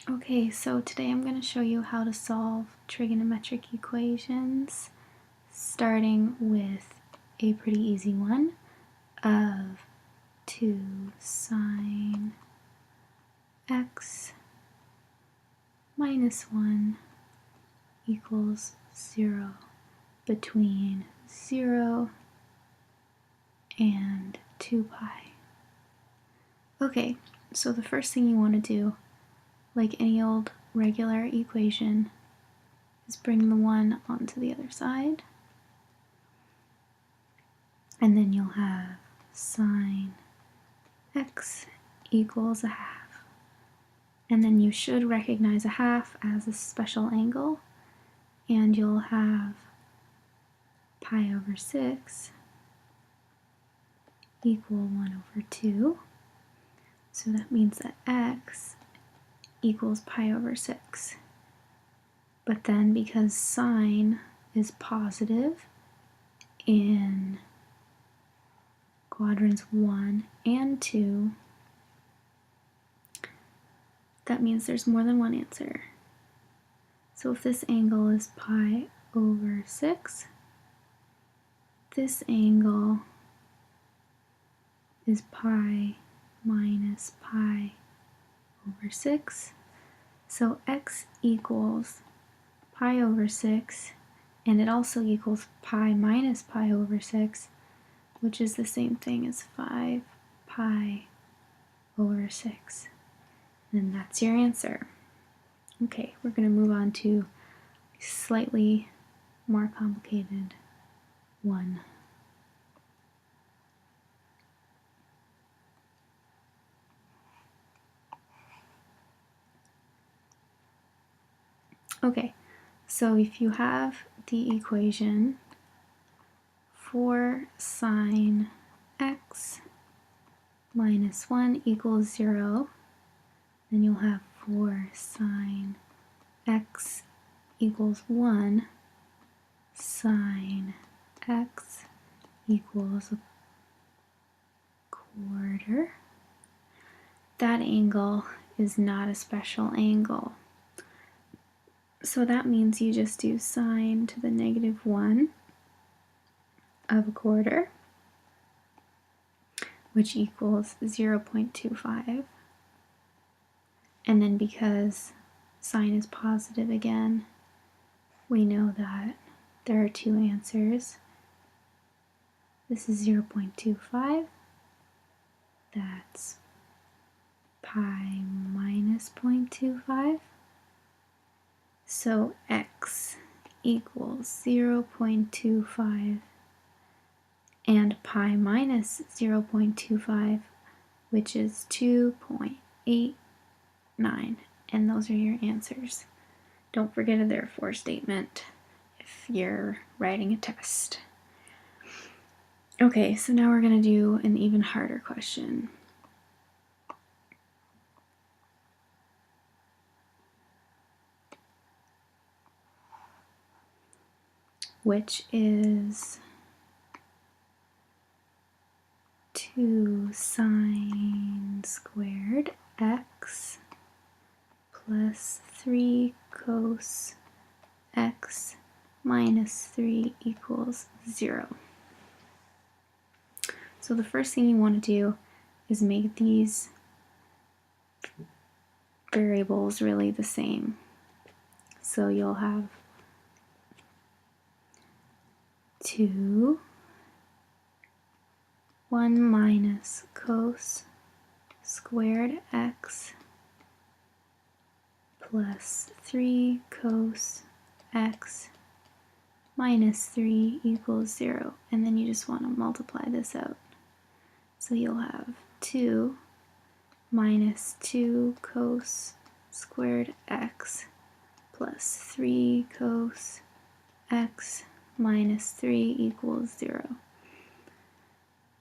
Okay, so today I'm going to show you how to solve trigonometric equations, starting with a pretty easy one of 2 sine x minus 1 equals 0 between 0 and 2 pi. Okay, so the first thing you want to do, like any old regular equation, is bring the 1 onto the other side, and then you'll have sine x equals a half. And then you should recognize a half as a special angle, and you'll have pi over 6 equal 1 over 2. So that means that x equals pi over 6. But then because sine is positive in quadrants 1 and 2, that means there's more than one answer. So if this angle is pi over 6, this angle is pi minus pi over 6. So x equals pi over 6, and it also equals pi minus pi over 6, which is the same thing as 5 pi over 6. And that's your answer. Okay, we're going to move on to a slightly more complicated one. Okay, so if you have the equation 4 sine x minus 1 equals 0, then you'll have 4 sine x equals 1 sine x equals a quarter. That angle is not a special angle. So that means you just do sine to the negative 1 of a quarter, which equals 0.25. And then because sine is positive again, we know that there are two answers. This is 0.25. That's pi minus 0.25. So x equals 0.25 and pi minus 0.25, which is 2.89. And those are your answers. Don't forget a therefore statement if you're writing a test. Okay, so now we're going to do an even harder question. Which is 2 sine squared x plus 3 cos x minus 3 equals 0. So the first thing you want to do is make these variables really the same. So you'll have 2 1 minus cos squared x plus 3 cos x minus 3 equals 0. And then you just want to multiply this out. So you'll have 2 minus 2 cos squared x plus 3 cos x minus 3 equals 0.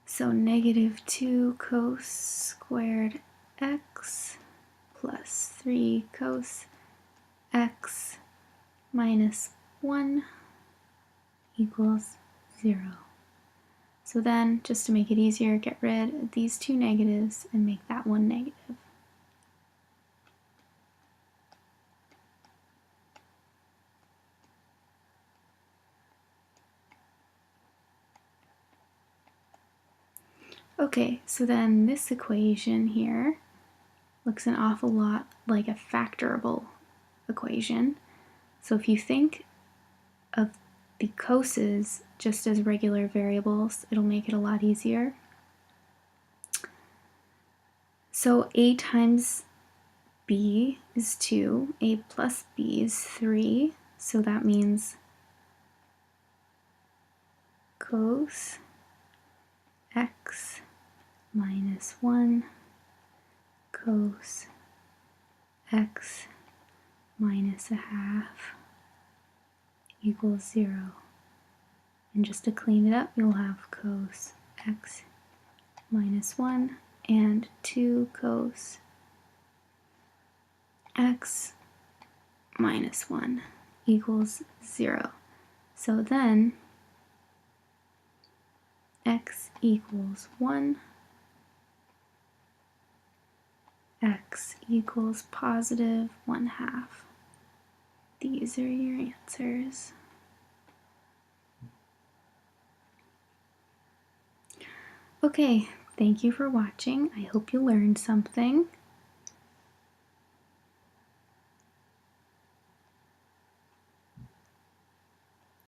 So negative 2 cos squared x plus 3 cos x minus 1 equals 0. So then, just to make it easier, get rid of these two negatives and make that one negative. Okay, so then this equation here looks an awful lot like a factorable equation. So if you think of the coses just as regular variables, it'll make it a lot easier. So a times b is 2, a plus b is 3, so that means cos x minus 1 cos x minus a half equals 0. And just to clean it up, you'll have cos x minus 1 and 2 cos x minus 1 equals 0. So then x equals 1, x equals positive 1/2. These are your answers. Okay, thank you for watching. I hope you learned something.